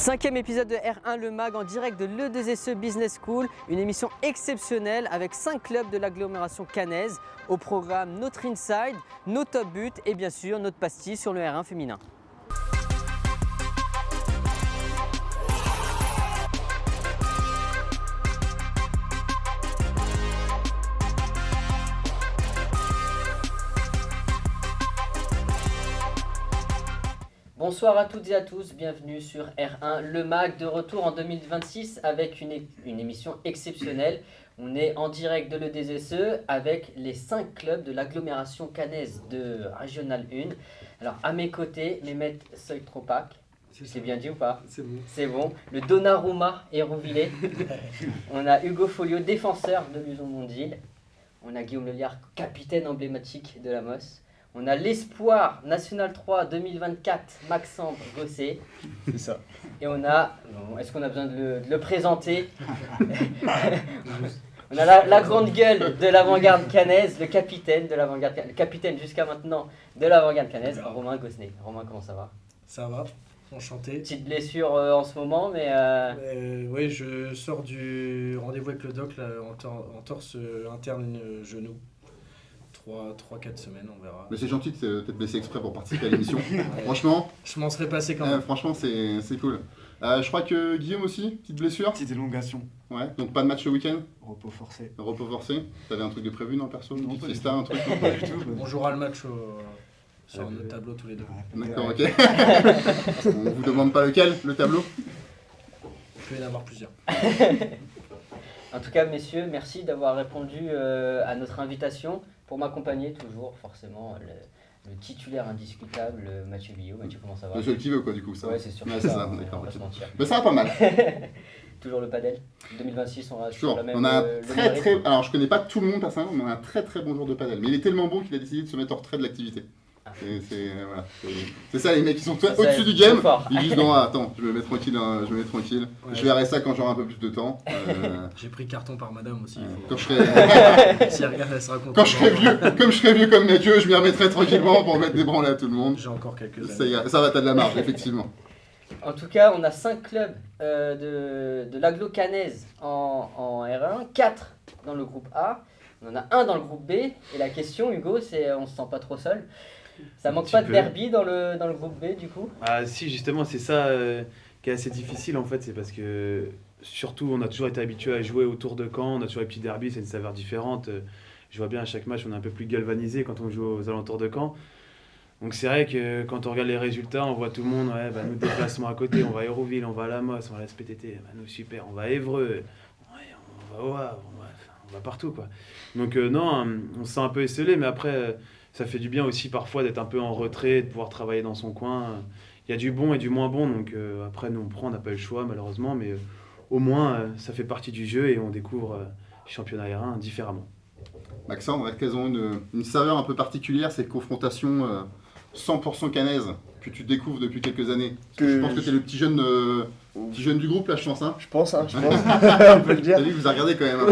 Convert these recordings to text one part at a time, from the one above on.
5e épisode de R1 Le Mag en direct de l'E2SE Business School, une émission exceptionnelle avec 5 clubs de l'agglomération caennaise. Au programme notre inside, nos top buts et bien sûr notre pastille sur le R1 féminin. Bonsoir à toutes et à tous, bienvenue sur R1 Le Mag, de retour en 2026 avec une émission exceptionnelle. On est en direct de l'E2SE avec les 5 clubs de l'agglomération caennaise de Régional 1. Alors à mes côtés, Mehmet Soytropak, c'est bien dit ou pas? C'est bon. C'est bon. Le Donnarumma Hérouvillé. On a Hugo Folio, défenseur de Luzon-Mondil. On a Guillaume Leliard, capitaine emblématique de la MOS. On a l'espoir National 3 2024, Maxence Gosset. C'est ça. Et on a, est-ce qu'on a besoin de le présenter? On a la grande gueule de l'avant-garde caennaise, le capitaine de l'avant-garde, le capitaine jusqu'à maintenant de l'avant-garde caennaise, Romain Gossenet. Romain, comment ça va? Ça va, enchanté. Petite blessure en ce moment, mais... Oui, je sors du rendez-vous avec le doc là, en torse interne genou. 3-4 semaines, on verra. Mais c'est gentil de t'être blessé exprès pour participer à l'émission. Franchement, je m'en serais passé quand même. franchement, c'est cool. Je crois que Guillaume aussi, petite blessure. Petite élongation. Ouais, donc pas de match ce week-end. Repos forcé. Repos forcé. T'avais un truc de prévu, non, perso? Une Non, petite pas du fiesta, tout. un truc? Pas du tout. On jouera le match sur notre tableau tous les deux. D'accord, ok. On vous demande pas lequel, le tableau? Je vais en avoir plusieurs. En tout cas, messieurs, merci d'avoir répondu à notre invitation pour m'accompagner toujours, forcément, le titulaire indiscutable, Mathieu Villot. Mathieu, comment ça va? Le seul qui veut, quoi, du coup, ça. Ouais, c'est sûr. Ouais, c'est ça, on d'accord. va pas se mentir. Mais ça va pas mal. Toujours le padel. 2026, on reste sur Toujours. la même. On a un le très même très. rythme. Alors, je connais pas tout le monde personnellement, mais on a un très très bon jour de padel. Mais il est tellement bon qu'il a décidé de se mettre en retrait de l'activité. Voilà. C'est ça, les mecs, ils sont C'est ça, au-dessus du ils sont game. forts. Ils disent non, attends, je me mets tranquille, Ouais. Je verrai ça quand j'aurai un peu plus de temps. J'ai pris carton par madame aussi. Quand je serai, Si elle regarde, elle sera contente. quand je serai vieux, comme je serai vieux comme Mathieu, je m'y remettrai tranquillement pour mettre des branles à tout le monde. J'ai encore quelques Ça, années. ira, ça va, t'as de la marge, effectivement. En tout cas, on a 5 clubs de l'agglo caennaise en R1, 4 dans le groupe A, on en a un dans le groupe B. Et la question, Hugo, c'est on se sent pas trop seul? Ça manque pas de derby dans le groupe B du coup? Ah si, justement, c'est ça qui est assez difficile en fait, c'est parce que surtout on a toujours été habitué à jouer autour de Caen, on a toujours les petits derbys, c'est une saveur différente. Je vois bien à chaque match on est un peu plus galvanisé quand on joue aux alentours de Caen. Donc c'est vrai que quand on regarde les résultats, on voit tout le monde, ouais, bah, nous déplacements à côté, on va à Hérouville, on va à la MOS, on va à la SPTT, bah, nous super, on va à Évreux, ouais, on va au Havre, on va partout quoi. Donc non, on se sent un peu esselé, mais après ça fait du bien aussi parfois d'être un peu en retrait, de pouvoir travailler dans son coin. Il y a du bon et du moins bon, donc après nous on prend, on n'a pas eu le choix malheureusement, mais au moins ça fait partie du jeu et on découvre le championnat R1 différemment. Maxence, on a qu'elles ont une saveur un peu particulière, cette confrontation 100% caennaise que tu découvres depuis quelques années. Je pense que tu es le petit jeune du groupe là, je pense. Hein. Je pense. On peut le dire. T'as vu que vous a regardé quand même. Un peu.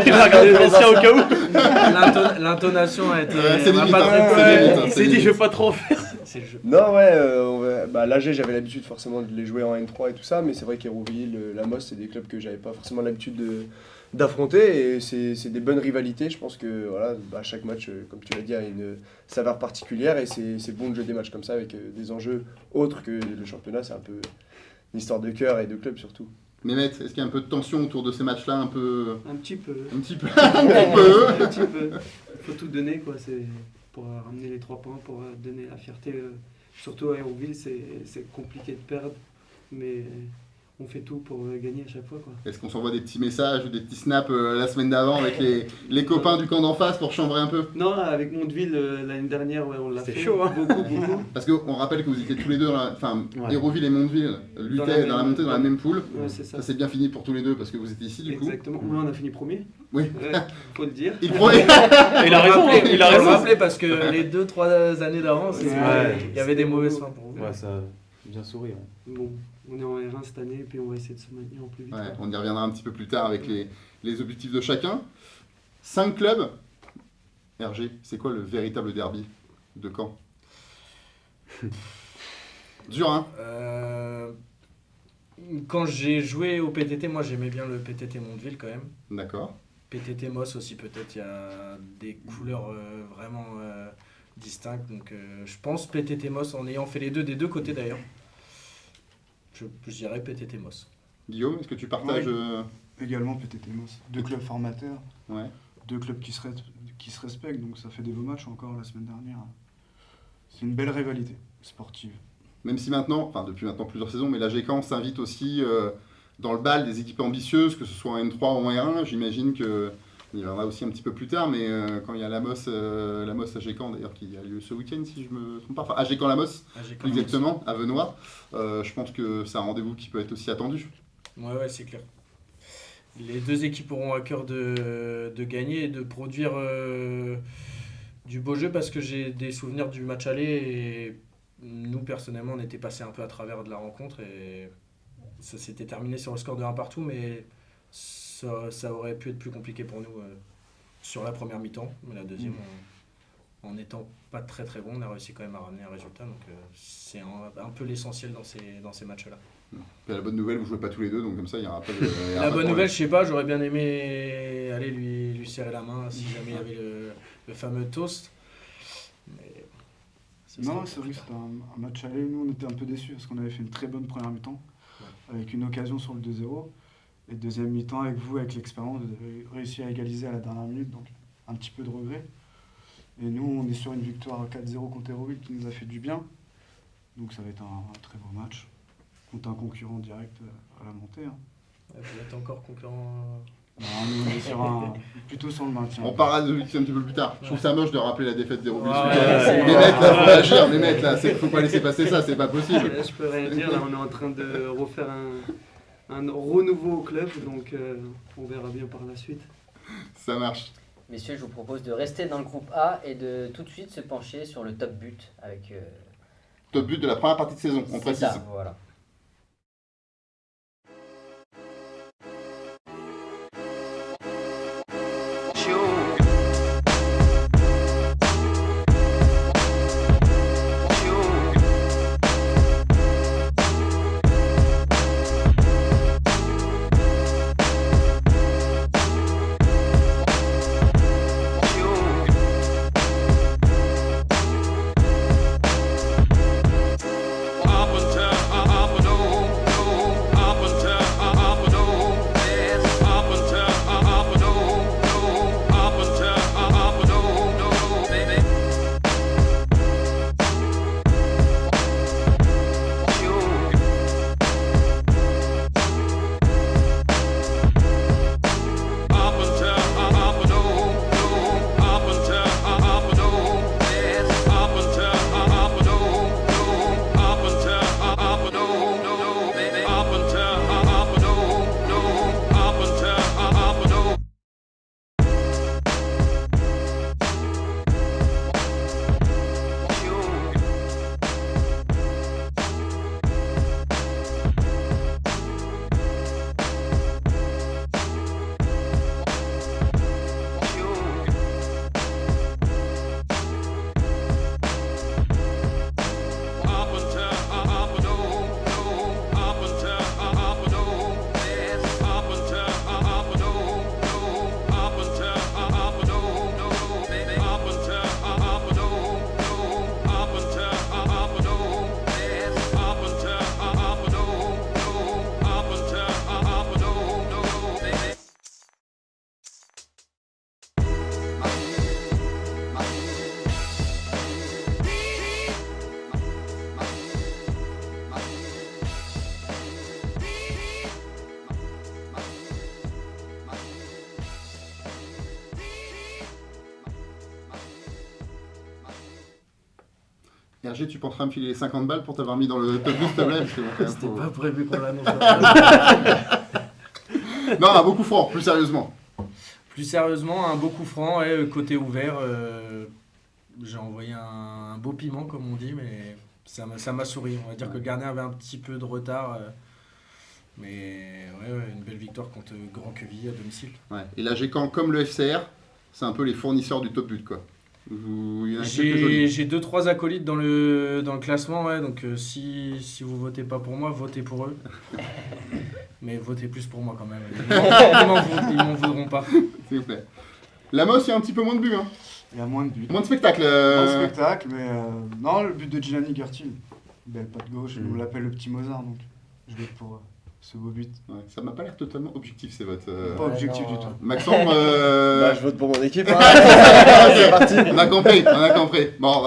Il a regardé l'ancien au cas où. L'intonation a été. C'est on a limite, pas hein, trop- c'est limite, hein, Il c'est s'est dit limite. je vais pas trop en faire. C'est le jeu. Non, l'AG, j'avais l'habitude forcément de les jouer en N3 et tout ça, mais c'est vrai qu'Hérouville, la MOS, c'est des clubs que j'avais pas forcément l'habitude d'affronter et c'est des bonnes rivalités. Je pense que voilà, chaque match, comme tu l'as dit, a une saveur particulière et c'est bon de jouer des matchs comme ça avec des enjeux autres que le championnat. C'est un peu une histoire de cœur et de club surtout. Mehmet, est-ce qu'il y a un peu de tension autour de ces matchs-là, un peu, Un petit peu. un petit peu, un petit peu. Un petit peu. Il faut tout donner, quoi. C'est pour ramener les 3 points, pour donner la fierté. Surtout à Hérouville, c'est compliqué de perdre, mais on fait tout pour gagner à chaque fois, quoi. Est-ce qu'on s'envoie des petits messages ou des petits snaps la semaine d'avant avec les copains du camp d'en face pour chambrer un peu? Non, avec Mondeville, l'année dernière, ouais, on l'a C'était fait. chaud, hein. Beaucoup. Parce qu'on rappelle que vous étiez tous les deux, Ouais. Hérouville et Mondeville, luttaient dans la montée dans la même poule. Ouais, c'est ça. Ça s'est bien fini pour tous les deux parce que vous étiez ici du coup. Exactement. Ouais, on a fini premier. Oui. Ouais, faut le dire. Il promet. Il a raison, hein, il a Faut le raison. rappeler parce que les 2-3 années d'avant, Ouais. il y avait des mauvaises fins pour vous. Ouais, ça a bien souri. Hein. Bon, on est en R1 cette année, puis on va essayer de se maintenir en plus vite. Ouais, quoi. on y reviendra un petit peu plus tard avec les objectifs de chacun. 5 clubs. RG, c'est quoi le véritable derby de Caen? Dur, hein? Quand j'ai joué au PTT, moi j'aimais bien le PTT Mondeville quand même. D'accord. PTT Moss aussi peut-être, il y a des couleurs vraiment distinctes. Donc je pense PTT Moss en ayant fait les deux, des deux côtés d'ailleurs. Je dirais PTT Moss. Guillaume, est-ce que tu partages Également PTT Moss. 2 clubs formateurs, Ouais. 2 clubs qui se respectent, donc ça fait des beaux matchs encore la semaine dernière. C'est une belle rivalité sportive. Même si maintenant, enfin depuis maintenant plusieurs saisons, mais la GK s'invite aussi dans le bal des équipes ambitieuses, que ce soit en N3 ou en R1. J'imagine qu'il y en a aussi un petit peu plus tard, mais quand il y a la MOS à Gécamp d'ailleurs qui a lieu ce week-end, si je me trompe pas, enfin à Gécamp-la-Mosse, exactement, à Venoy, je pense que c'est un rendez-vous qui peut être aussi attendu. Ouais, c'est clair. Les deux équipes auront à cœur de gagner et de produire du beau jeu parce que j'ai des souvenirs du match aller et nous personnellement on était passé un peu à travers de la rencontre et ça s'était terminé sur le score de 1 partout, mais ça aurait pu être plus compliqué pour nous sur la première mi-temps, mais la deuxième en n'étant pas très très bon on a réussi quand même à ramener un résultat, donc c'est un peu l'essentiel dans ces matchs là. Et la bonne nouvelle, vous jouez pas tous les deux, donc comme ça il y aura pas de. La bonne nouvelle, je sais pas, j'aurais bien aimé aller lui serrer la main si jamais il y avait le fameux toast. Mais Non, c'est vrai que c'était un match aller. Nous, on était un peu déçus parce qu'on avait fait une très bonne première mi-temps, avec une occasion sur le 2-0. Et deuxième mi-temps, avec vous, avec l'expérience, vous avez réussi à égaliser à la dernière minute, donc un petit peu de regret. Et nous, on est sur une victoire 4-0 contre Hérouville qui nous a fait du bien. Donc ça va être un très beau match contre un concurrent direct à la montée. Vous êtes encore concurrent. Non, nous, on est plutôt sur le maintien. On parlera de l'ultime un petit peu plus tard. Je trouve ça moche de rappeler la défaite d'Hérouville. Ouais, Les mecs là, faut réagir, les mecs là, faut pas laisser passer ça, c'est pas possible. Je peux rien dire, là on est en train de refaire un renouveau au club, donc on verra bien par la suite. Ça marche. Messieurs, je vous propose de rester dans le groupe A et de tout de suite se pencher sur le top but avec. Top but de la première partie de saison, on C'est précise. ça, voilà. RG, tu penseras me filer les 50 balles pour t'avoir mis dans le top 10, s'il te plaît, parce que bon, quand même, C'était faut- pas prévu qu'on l'annonce. Non, un beau coup franc, plus sérieusement. Plus sérieusement, un beau coup franc, côté ouvert. J'ai envoyé un beau piment, comme on dit, mais ça m'a souri. On va dire que le gardien avait un petit peu de retard. Mais ouais, une belle victoire contre Grand Quevilly à domicile. Ouais. Et la GK, comme le FCR, c'est un peu les fournisseurs du top but, quoi. Il y en a quelques jolis. J'ai 2-3 acolytes dans le classement, ouais, donc si vous votez pas pour moi, votez pour eux. Mais votez plus pour moi quand même. Ils m'en voudront pas. S'il vous plaît. Lamos, il y a un petit peu moins de buts. Hein. Il y a moins de buts. Moins de spectacle. Moins de spectacle, mais non, le but de Gianni Gertil. Belle patte gauche, on l'appelle le petit Mozart, donc je vote pour ce beau but. Ouais, ça m'a pas l'air totalement objectif ces votes. Pas objectif du tout. Maxence, Bah, je vote pour mon équipe. Hein. c'est parti. On a compris. Bon,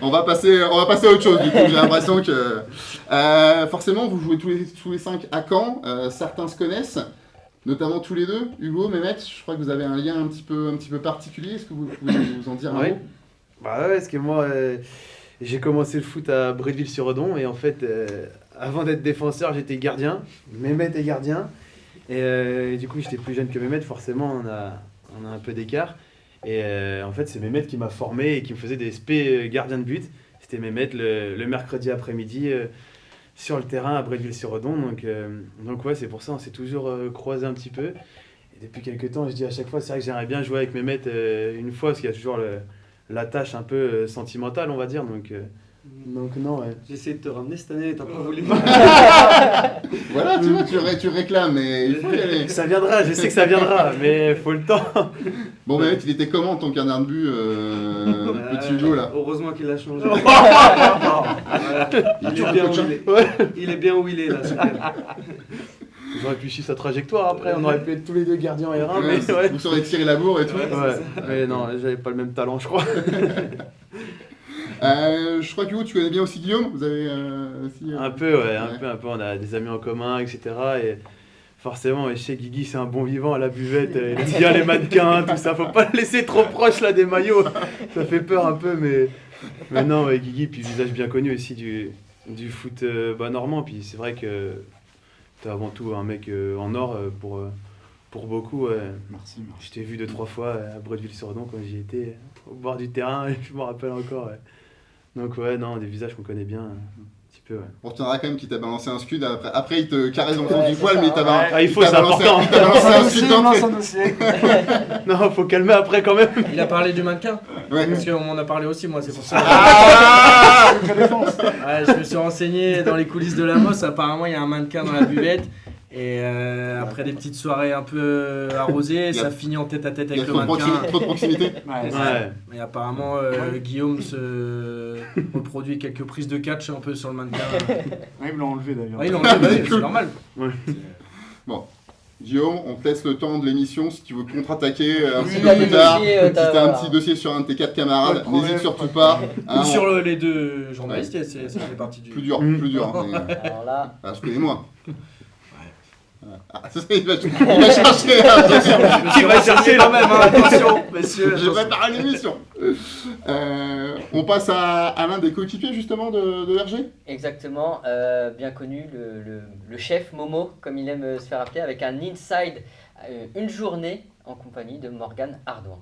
on va passer à autre chose. Du coup, j'ai l'impression que forcément, vous jouez tous les 5 à Caen. Certains se connaissent, notamment tous les deux. Hugo, Mehmet, je crois que vous avez un lien un petit peu particulier. Est-ce que vous pouvez nous en dire un mot? Bah ouais, parce que moi, j'ai commencé le foot à Bretteville-sur-Redon et en fait, avant d'être défenseur, j'étais gardien. Mehmet est gardien. Et du coup, j'étais plus jeune que Mehmet, forcément, on a un peu d'écart. Et en fait, c'est Mehmet qui m'a formé et qui me faisait des SP gardiens de but. C'était Mehmet le mercredi après-midi sur le terrain à Bretteville-sur-Redon. Donc ouais, c'est pour ça, on s'est toujours croisés un petit peu. Et depuis quelques temps, je dis à chaque fois, c'est vrai que j'aimerais bien jouer avec Mehmet une fois, parce qu'il y a toujours la tâche un peu sentimentale, on va dire. Donc non, ouais. J'ai essayé de te ramener cette année, t'as pas voulu. Voilà, tu réclames, mais il faut y aller. Ça viendra, je sais que ça viendra, mais il faut le temps. Bon, Mehmet, il était comment ton gardien de but, petit Hugo là? Heureusement qu'il a changé. Ouais. Il est bien où il est là. J'aurais pu suivre sa trajectoire après, on aurait pu être tous les deux gardiens en R1, Ouais, mais ouais. Vous saurez tirer la bourre et tout. Ouais, mais non, j'avais pas le même talent, je crois. Je crois que Hugo, tu connais bien aussi Guillaume. Vous avez aussi. Un peu, ouais, un peu. On a des amis en commun, etc. Et forcément, je sais Guigui, c'est un bon vivant à la buvette. Il aime bien les mannequins, tout ça. Faut pas le laisser trop proche là des maillots. Ça fait peur un peu, mais non, ouais, Guigui, puis visage bien connu aussi du foot normand. Puis c'est vrai que t'es avant tout un mec en or pour beaucoup. Merci. Je t'ai vu 2-3 fois à Bretteville-sur-Redon quand j'y étais, au bord du terrain, et je me rappelle encore. Ouais. Donc ouais, non, des visages qu'on connaît bien, un petit peu, ouais. On retiendra quand même qu'il t'a balancé un scud. Après il te caresse dans le sens du poil, mais il t'a c'est important. Il t'a balancé un scud d'entrée. Non, faut calmer après quand même. Il a parlé du mannequin. Ouais. Parce qu'on m'en a parlé aussi, moi, c'est pour ça. Ouais, je me suis renseigné dans les coulisses de la Mosse. Apparemment, il y a un mannequin dans la buvette. Et après des petites soirées un peu arrosées, ça finit en tête à tête Il y a avec le mannequin. trop de proximité. Ouais. Et apparemment, Guillaume se reproduit quelques prises de catch un peu sur le mannequin. Ouais, ils l'ont enlevé d'ailleurs. Ouais, ils l'ont enlevé, c'est normal. Guillaume, on te laisse le temps de l'émission si tu veux contre-attaquer un petit Il peu y a des plus tard. dossiers, Si t'as un voilà. petit dossier sur un de tes 4 camarades, Pas de problème, n'hésite surtout pas pas. de Hein, Ou sur les deux journalistes, ça fait partie du. Plus dur. Mais, Alors là, je connais moi. Ah, il va chercher. Attention. Il va chercher quand même, hein, attention, messieurs. J'ai préparé l'émission. On passe à l'un des coéquipiers justement de Hergé. exactement, bien connu, le chef Momo, comme il aime se faire appeler, avec un inside, une journée en compagnie de Morgane Ardouin.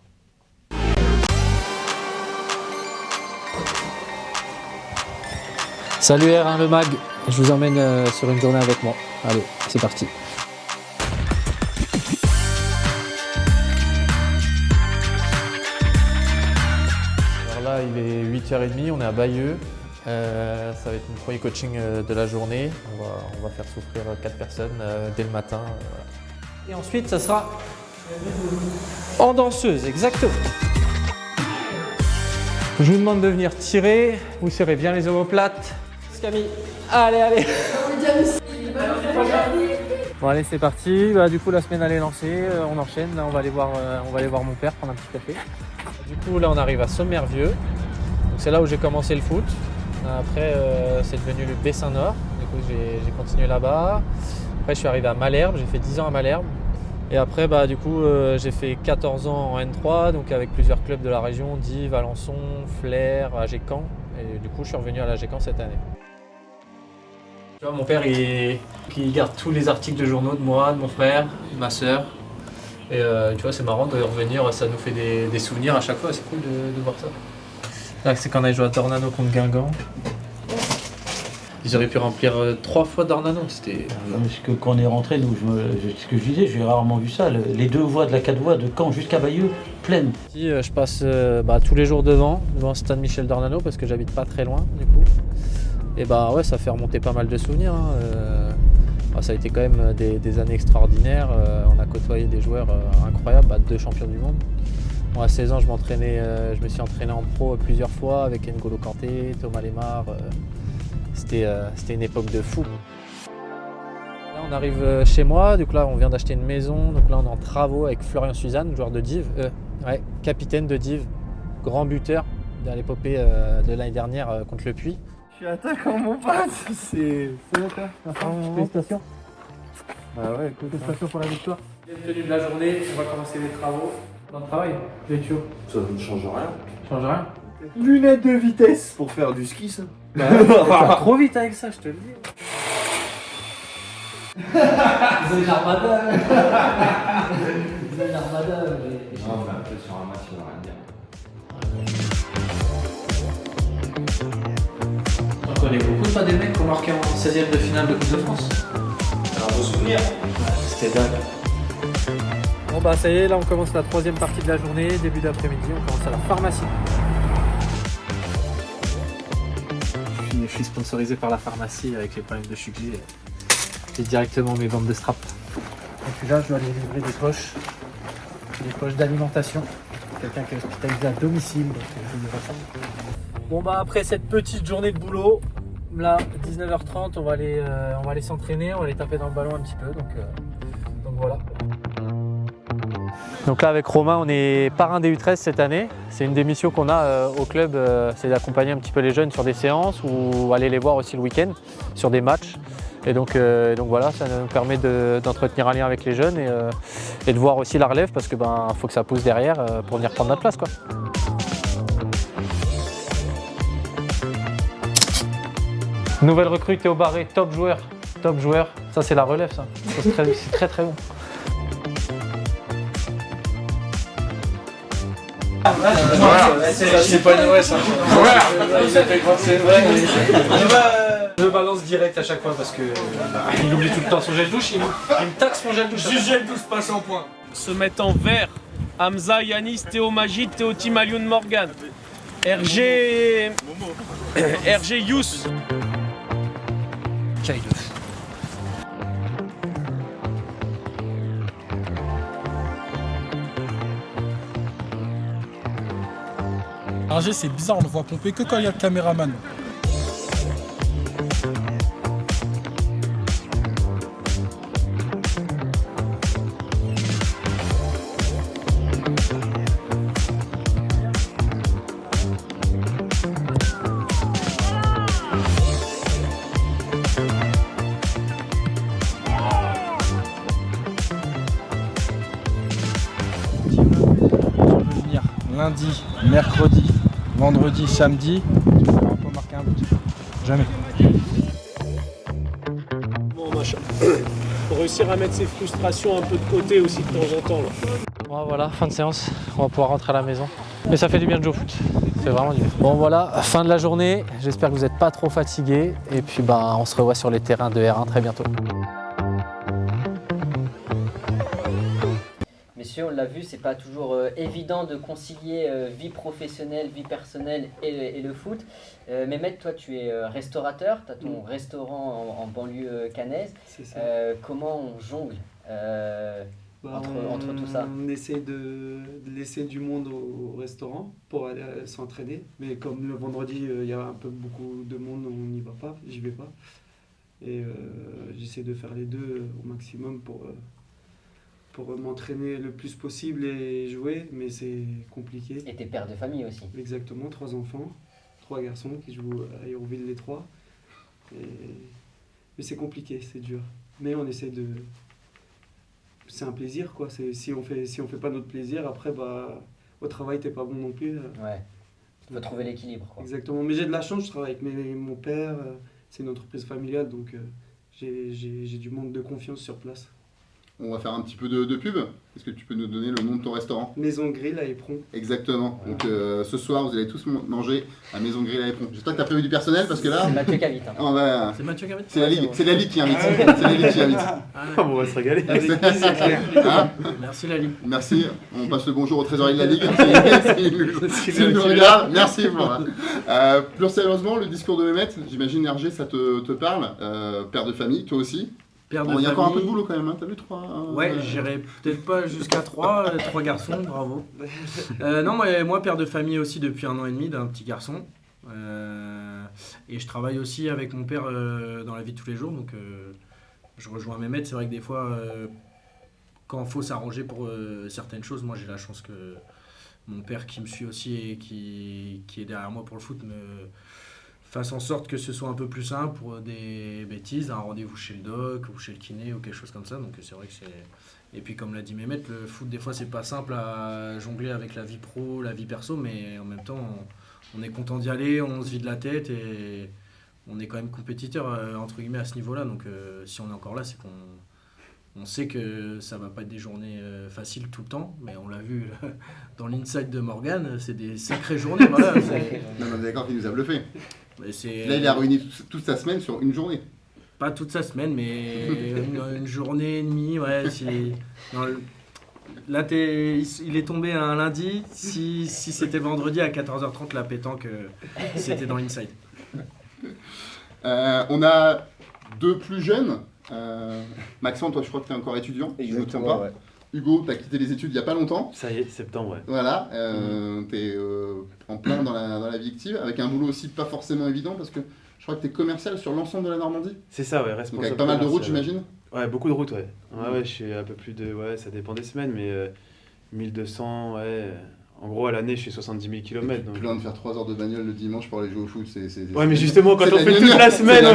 Salut R1 le mag, je vous emmène sur une journée avec moi. Allez, c'est parti. Alors là, il est 8h30, on est à Bayeux. Ça va être mon premier coaching de la journée. On va faire souffrir 4 personnes dès le matin. Voilà. Et ensuite, ça sera en danseuse, exactement. Je vous demande de venir tirer, vous serrez bien les omoplates. Camille, allez. Bon allez, c'est parti. Du coup, la semaine elle est lancée, on enchaîne. Là, on va aller voir mon père, prendre un petit café. Du coup, là, on arrive à Sommervieux. Donc, c'est là où j'ai commencé le foot. Après, c'est devenu le Bessin-Nord. Du coup, j'ai continué là-bas. Après, je suis arrivé à Malherbe. J'ai fait 10 ans à Malherbe. Et après, du coup, j'ai fait 14 ans en N3, donc avec plusieurs clubs de la région, Die, Valençon, Flers, AG Caen. Et du coup, je suis revenu à l'AG Caen cette année. Tu vois, mon père, il garde tous les articles de journaux de moi, de mon frère, de ma sœur. Et tu vois, c'est marrant de revenir, ça nous fait des souvenirs à chaque fois, c'est cool de voir ça. Là, c'est quand on a joué à Tornado contre Guingamp. Ils auraient pu remplir 3 fois Dornano. C'était. Parce que quand on est rentré, nous, ce que je disais, j'ai rarement vu ça. Les 2 voies de la 4 voies de Caen jusqu'à Bayeux, pleines. Si, je passe tous les jours devant stade Michel Dornano parce que j'habite pas très loin du coup. Et ouais, ça fait remonter pas mal de souvenirs. Ça a été quand même des années extraordinaires. On a côtoyé des joueurs incroyables, 2 champions du monde. Moi, à 16 ans, je me suis entraîné en pro plusieurs fois avec N'Golo Kanté, Thomas Lemar. C'était une époque de fou. Là, on arrive chez moi, donc là, on vient d'acheter une maison. Donc là, on est en travaux avec Florian Suzanne, joueur de Div, capitaine de Div, grand buteur dans l'épopée de l'année dernière contre le Puy. Je suis attaquant, mon pote. C'est Félicitations. Ouais, écoute. Félicitations pour la victoire. Bienvenue de la journée, on va commencer les travaux. Dans le travail, les tuyaux. Ça ne change rien. Ça change rien. Lunettes de vitesse pour faire du ski, ça. Tu vas trop vite avec ça, je te le dis. Vous avez une armada. Vous avez une armada. Non, mais un peu sur un match, il va rien dire. On connaît beaucoup, toi, des mecs qui ont marqué en 16e de finale de Coupe de France. C'est un beau souvenir. C'était dingue. Bon ça y est, là on commence la 3e partie de la journée, début d'après-midi, on commence à la pharmacie. Je suis sponsorisé par la pharmacie avec les problèmes de chute. J'ai directement mes bandes de strap. Et puis là je dois aller livrer des poches d'alimentation. Quelqu'un qui est hospitalisé à domicile, donc je livre ça. Bon après cette petite journée de boulot, là 19h30 on va aller s'entraîner, on va aller taper dans le ballon un petit peu, donc voilà. Donc là avec Romain on est parrain des U13 cette année. C'est une des missions qu'on a au club, c'est d'accompagner un petit peu les jeunes sur des séances ou aller les voir aussi le week-end sur des matchs. Et donc voilà, ça nous permet d'entretenir un lien avec les jeunes et de voir aussi la relève parce que faut que ça pousse derrière pour venir prendre notre place quoi. Nouvelle recrue Théo Barré, top joueur. Ça c'est la relève ça. C'est très très bon. C'est pas une ouais, ça. C'est vrai. Je balance direct à chaque fois parce que il oublie tout le temps son gel douche, il me taxe mon gel douche. Juste gel douche, passe en point. Se mettent en vert. Hamza, Yanis, Théo Magid, Théo Timalioun Morgan. RG Yous. Caille de fou. RG c'est bizarre, on le voit pomper que quand il y a le caméraman. Lundi, mercredi, vendredi, samedi, on va pas marquer un but. Jamais. Bon machin. Faut réussir à mettre ses frustrations un peu de côté aussi de temps en temps. Là. Voilà, fin de séance, on va pouvoir rentrer à la maison. Mais ça fait du bien de jouer au foot, c'est vraiment du bien. Bon voilà, fin de la journée, j'espère que vous n'êtes pas trop fatigués. Et puis on se revoit sur les terrains de R1 très bientôt. Messieurs, on l'a vu, c'est pas toujours évident de concilier vie professionnelle, vie personnelle et le foot. Mais Mehmet, toi tu es restaurateur, tu as ton restaurant en banlieue caennaise. C'est ça. Comment on jongle entre tout ça? On essaie de laisser du monde au restaurant pour aller s'entraîner. Mais comme le vendredi, il y a un peu beaucoup de monde, on n'y va pas, j'y vais pas. Et j'essaie de faire les deux au maximum pour m'entraîner le plus possible et jouer, mais c'est compliqué. Et t'es père de famille aussi. Exactement, 3 enfants, 3 garçons qui jouent à Hérouville les 3. Mais c'est compliqué, c'est dur. Mais on essaie de... C'est un plaisir quoi, si on fait pas notre plaisir, après au travail t'es pas bon non plus. Ouais, il faut trouver l'équilibre quoi. Exactement, mais j'ai de la chance, je travaille avec mon père, c'est une entreprise familiale, donc j'ai du monde de confiance sur place. On va faire un petit peu de pub. Est-ce que tu peux nous donner le nom de ton restaurant? Maison Grill à Éperon. Exactement. Donc ce soir, vous allez tous manger à Maison Grill à Éperon. J'espère que tu as prévu du personnel parce que là. C'est Mathieu qui invite. Hein. On va... C'est Mathieu qui invite. C'est la Ligue, c'est la Ligue qui invite. C'est la Ligue qui invite. On va se régaler. Hein? Merci la Ligue. Merci. On passe le bonjour au trésorier de la Ligue. S'il nous regarde. Merci Flora. Plus sérieusement, le discours de Mehmet, j'imagine Hergé, ça te parle. Père de famille, toi aussi. Père Bon, il y a encore un peu de boulot quand même, hein. T'as vu 3 Ouais, j'irai peut-être pas jusqu'à 3 garçons, bravo. Non, moi, père de famille aussi depuis 1 an et demi d'un petit garçon. Et je travaille aussi avec mon père dans la vie de tous les jours, donc je rejoins Mehmet. C'est vrai que des fois, quand il faut s'arranger pour certaines choses, moi j'ai la chance que mon père qui me suit aussi et qui est derrière moi pour le foot me fasse en sorte que ce soit un peu plus simple pour des bêtises, un rendez-vous chez le doc ou chez le kiné ou quelque chose comme ça. Donc c'est vrai que c'est... Et puis comme l'a dit Mehmet, le foot des fois c'est pas simple à jongler avec la vie pro, la vie perso, mais en même temps on est content d'y aller, on se vide la tête et on est quand même compétiteur entre guillemets à ce niveau-là. Donc si on est encore là, c'est qu'on sait que ça va pas être des journées faciles tout le temps, mais on l'a vu dans l'inside de Morgan, c'est des sacrées journées. Voilà, non, on est d'accord qu'il nous a bluffé. C'est... Là, il a réuni toute sa semaine sur une journée. Pas toute sa semaine, mais une journée et demie, ouais. Là, il est tombé un lundi. Si c'était vendredi à 14h30, la pétanque, c'était dans l'inside. On a 2 plus jeunes. Maxence, toi, je crois que tu es encore étudiant. Exactement, je me trompe pas. ouais. Hugo, tu as quitté les études il n'y a pas longtemps. Ça y est, septembre, ouais. Voilà, tu es en plein dans la vie active, avec un boulot aussi pas forcément évident, parce que je crois que tu es commercial sur l'ensemble de la Normandie. C'est ça, ouais, responsable. Donc avec pas mal de routes, j'imagine. Ouais, beaucoup de routes, ouais. Ouais, je suis un peu plus de... Ouais, ça dépend des semaines, mais 1200, ouais... En gros, à l'année, je fais 70 000 km. Donc... Plus loin de faire 3 heures de bagnole le dimanche pour aller jouer au foot, Ouais, mais justement, quand on fait toute la semaine...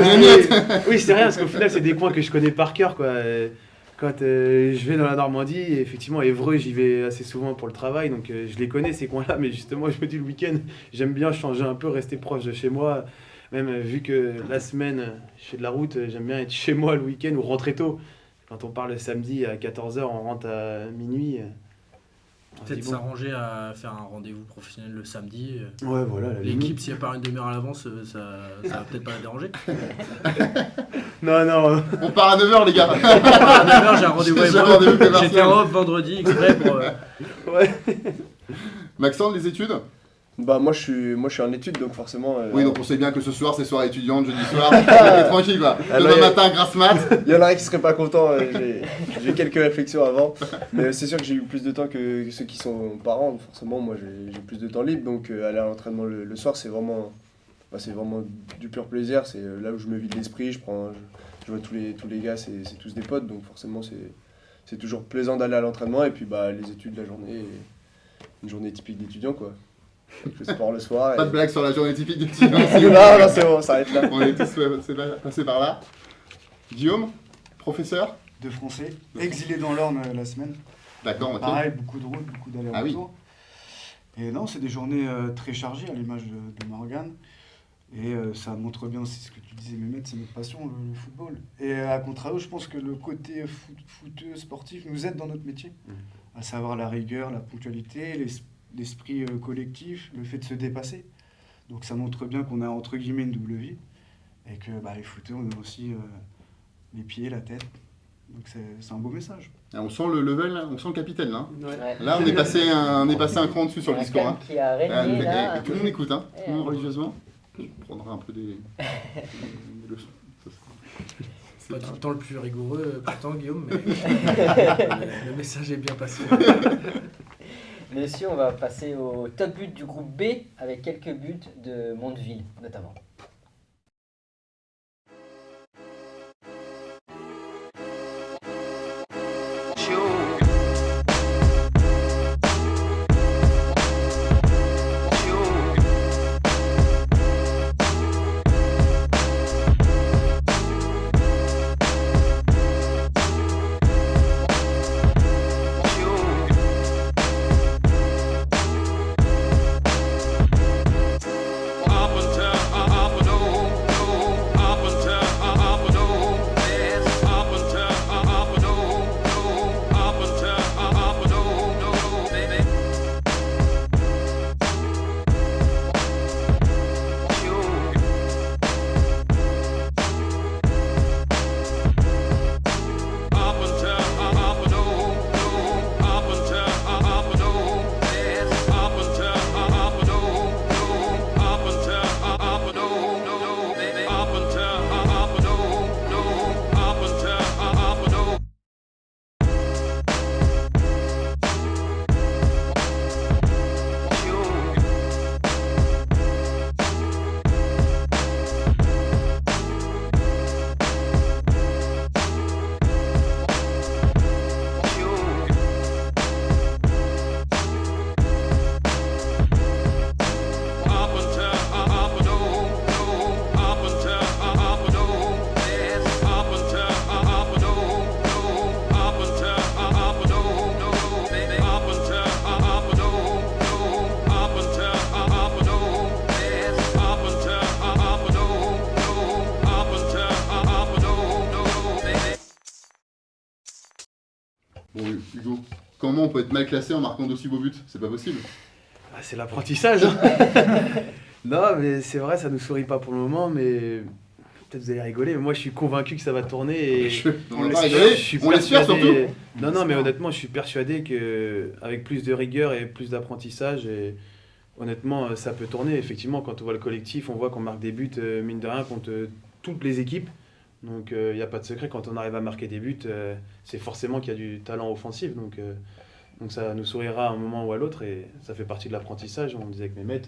Oui, c'est rien, parce qu'au final, c'est des coins que je connais par cœur, quoi. Quand je vais dans la Normandie, effectivement, Évreux, j'y vais assez souvent pour le travail, donc je les connais ces coins-là, mais justement, je me dis le week-end, j'aime bien changer un peu, rester proche de chez moi. Même vu que la semaine, je fais de la route, j'aime bien être chez moi le week-end ou rentrer tôt. Quand on part le samedi à 14h, on rentre à minuit. Peut-être s'arranger à faire un rendez-vous professionnel le samedi. Ouais, voilà. L'équipe, si elle part une demi-heure à l'avance, ça va peut-être pas la déranger. Non. On part à 9h, les gars. On part à 9h, j'ai un rendez-vous avec moi. J'étais off vendredi, exprès pour... Ouais. Maxence, les études? Bah moi je suis en études donc forcément... Oui, donc on sait bien que ce soir c'est soirée étudiante, jeudi soir, on est tranquille quoi. Demain matin, grasse mat. Il y en a qui seraient pas contents, j'ai quelques réflexions avant. Mais c'est sûr que j'ai eu plus de temps que ceux qui sont parents, donc forcément moi j'ai plus de temps libre. Donc aller à l'entraînement le soir c'est vraiment du pur plaisir, c'est là où je me vide l'esprit, je vois tous les gars, c'est tous des potes, donc forcément c'est toujours plaisant d'aller à l'entraînement. Et puis bah les études la journée, une journée typique d'étudiant quoi. Avec le sport le soir. Pas de blague sur la journée typique d'étudiant. Non, c'est bon, ça arrête là. On est tous passés par là. Guillaume, professeur de français, exilé dans l'Orne la semaine. D'accord, ok. Pareil, beaucoup de routes, beaucoup d'allers-retours. Ah oui. Et non, c'est des journées très chargées à l'image de Morgan. Et ça montre bien aussi ce que tu disais, Mehmet, c'est notre passion, le football. Et à contrario, je pense que le côté footeux, sportif nous aide dans notre métier. À savoir la rigueur, la ponctualité, l'esprit collectif, le fait de se dépasser. Donc ça montre bien qu'on a entre guillemets une double vie et que les footeux, on a aussi les pieds, la tête. Donc c'est un beau message. Et on sent le level, on sent le capitaine là. Ouais. Là on est passé un cran dessus sur le discours. Hein. Qui a régné, là, et tout le monde écoute, hein. Tout le monde religieusement. Je prendrai un peu des leçons. C'est pas tout le temps le plus rigoureux pourtant Guillaume, mais le message est bien passé. Messieurs, on va passer au top but du groupe B avec quelques buts de Mondeville notamment. on peut être mal classé en marquant d'aussi beaux buts. C'est pas possible. Ah, c'est l'apprentissage. Hein. Non, mais c'est vrai, ça nous sourit pas pour le moment, mais peut-être vous allez rigoler, mais moi je suis convaincu que ça va tourner et On l'espère surtout. Non, mais honnêtement, je suis persuadé que avec plus de rigueur et plus d'apprentissage, et honnêtement, ça peut tourner. Effectivement, quand on voit le collectif, on voit qu'on marque des buts, mine de rien, contre toutes les équipes. Donc il n'y a pas de secret, quand on arrive à marquer des buts, c'est forcément qu'il y a du talent offensif. Donc ça nous sourira à un moment ou à l'autre, et ça fait partie de l'apprentissage. On disait avec Mehmet,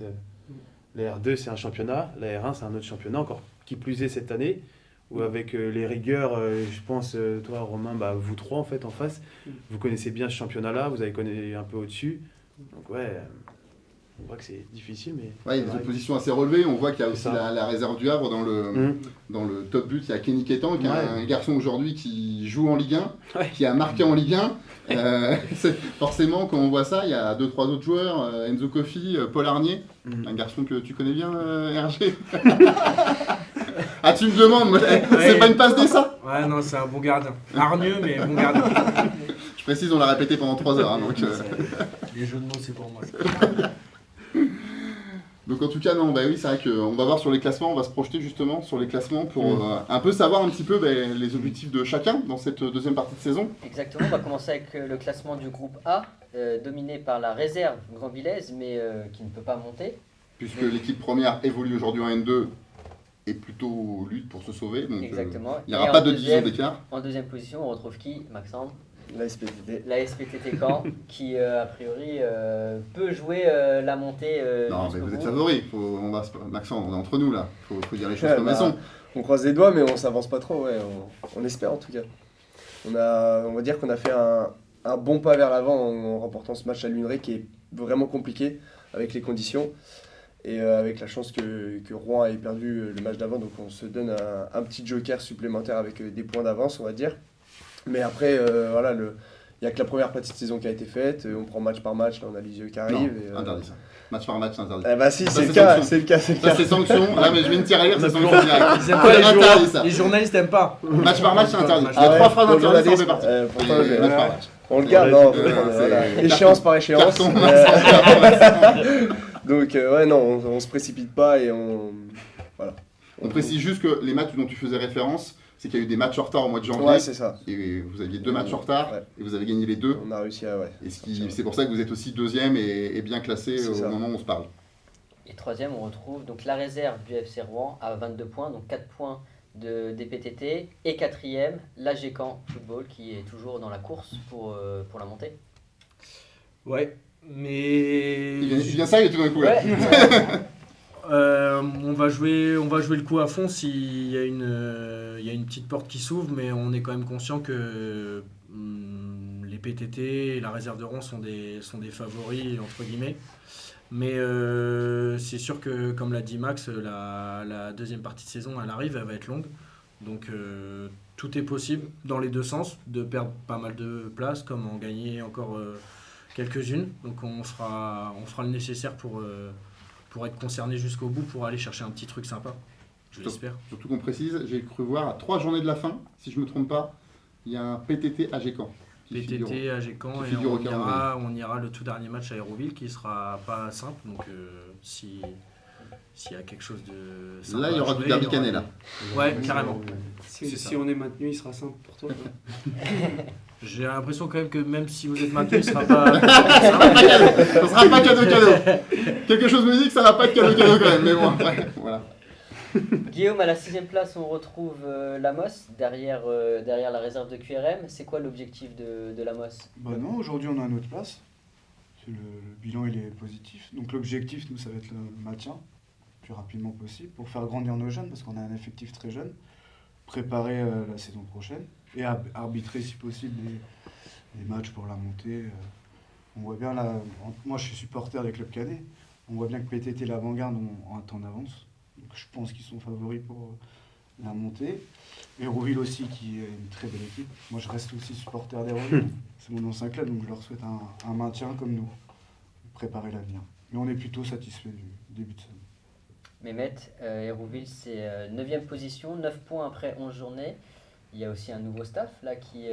la R2 c'est un championnat, la R1 c'est un autre championnat, encore qui plus est cette année, où avec les rigueurs, je pense, toi Romain, vous trois en fait en face, vous connaissez bien ce championnat-là, vous avez connu un peu au-dessus. Donc ouais, on voit que c'est difficile, mais... Ouais, il y a des oppositions assez relevées. On voit qu'il y a aussi la réserve du Havre dans le top but. Il y a Kenny Kétan, qui est un garçon aujourd'hui qui joue en Ligue 1, qui a marqué en Ligue 1. Forcément, quand on voit ça, il y a 2-3 autres joueurs, Enzo Kofi, Paul Arnier, un garçon que tu connais bien, Hergé. Ah, tu me demandes, c'est pas une passe D, ça? Ouais, non, c'est un bon gardien. Hargneux, mais bon gardien. Je précise, on l'a répété pendant 3 heures. Hein, donc, les jeux de mots, c'est pour moi. Donc en tout cas, non, oui, c'est vrai qu'on va voir sur les classements, on va se projeter justement sur les classements pour un peu savoir un petit peu les objectifs de chacun dans cette deuxième partie de saison. Exactement, on va commencer avec le classement du groupe A, dominé par la réserve Grand-Villaise, mais qui ne peut pas monter. Puisque l'équipe première évolue aujourd'hui en N2 et plutôt lutte pour se sauver, donc exactement. Il n'y aura pas de division d'écart. En deuxième position, on retrouve qui, Maxence? La SPTT. La SPTT Caen, qui a priori peut jouer la montée. Non, mais vous êtes favoris. Maxence, on est entre nous là. Faut dire les choses comme elles sont. On croise les doigts, mais on s'avance pas trop. Ouais, on espère en tout cas. On va dire qu'on a fait un bon pas vers l'avant en remportant ce match à Luneray qui est vraiment compliqué avec les conditions. Et avec la chance que Rouen ait perdu le match d'avant, donc on se donne un petit joker supplémentaire avec des points d'avance, on va dire. Mais après, voilà, il n'y a que la première partie de saison qui a été faite, on prend match par match, là on a les yeux qui arrivent. Non, interdit ça. Match par match, c'est interdit. Eh bah si, c'est le cas. Ça c'est sanction, là mais je viens de tirer à lire, c'est sanction direct. Les journalistes n'aiment pas. Match par match, c'est interdit. Il y a 3 phrases interdites, ça en fait partie. Match par match. On le garde, non, échéance par échéance. Donc ouais, non, on se précipite pas et voilà. On précise juste que les matchs dont tu faisais référence, c'est qu'il y a eu des matchs en retard au mois de janvier. Ouais, c'est ça. Et vous aviez 2 matchs en retard, et vous avez gagné les 2. On a réussi à, Et c'est pour ça que vous êtes aussi deuxième et bien classé au moment où on se parle. Et troisième, on retrouve donc la réserve du FC Rouen à 22 points, donc 4 points des PTT. Et quatrième, l'AG Caen Football, qui est toujours dans la course pour la montée. Ouais, mais... Il vient ça, il est tout d'un coup là. On va jouer le coup à fond s'il y a une petite porte qui s'ouvre, mais on est quand même conscient que les PTT et la réserve de Rouen sont des favoris entre guillemets. Mais c'est sûr que, comme l'a dit Max, la deuxième partie de saison elle arrive, elle va être longue. Donc tout est possible dans les deux sens, de perdre pas mal de places comme en gagner encore quelques-unes. Donc on fera le nécessaire pour être concerné jusqu'au bout, pour aller chercher un petit truc sympa, je l'espère. Surtout qu'on précise, j'ai cru voir à 3 journées de la fin, si je ne me trompe pas, il y a un PTT AG Caen. PTT AG Caen, et on ira le tout dernier match à Aéroville qui sera pas simple, donc s'il y a quelque chose de sympa. Là, il y aura du derby canet là. Ouais, carrément. Si on est maintenu, il sera simple pour toi. J'ai l'impression quand même que même si vous êtes maintenu, ce sera pas... Ça sera pas cadeau. Quelque chose me dit que ça va pas être cadeau quand même, mais bon après, voilà. Guillaume, à la 6ème place, on retrouve l'Amos, derrière la réserve de QRM. C'est quoi l'objectif de l'Amos? Non, aujourd'hui on a notre place. Le bilan il est positif. Donc l'objectif, nous, ça va être le maintien le plus rapidement possible pour faire grandir nos jeunes, parce qu'on a un effectif très jeune. Préparer la saison prochaine et arbitrer si possible des matchs pour la montée. On voit bien là, moi je suis supporter des clubs cadets, on voit bien que PTT et l'Avant-Garde ont un temps d'avance, donc je pense qu'ils sont favoris pour la montée. Et Hérouville aussi qui est une très belle équipe. Moi je reste aussi supporter d'Hérouville, c'est mon ancien club, donc je leur souhaite un maintien comme nous, préparer l'avenir. Mais on est plutôt satisfait du début de saison. Mehmet, Hérouville c'est 9ème position, 9 points après 11 journées. il y a aussi un nouveau staff là qui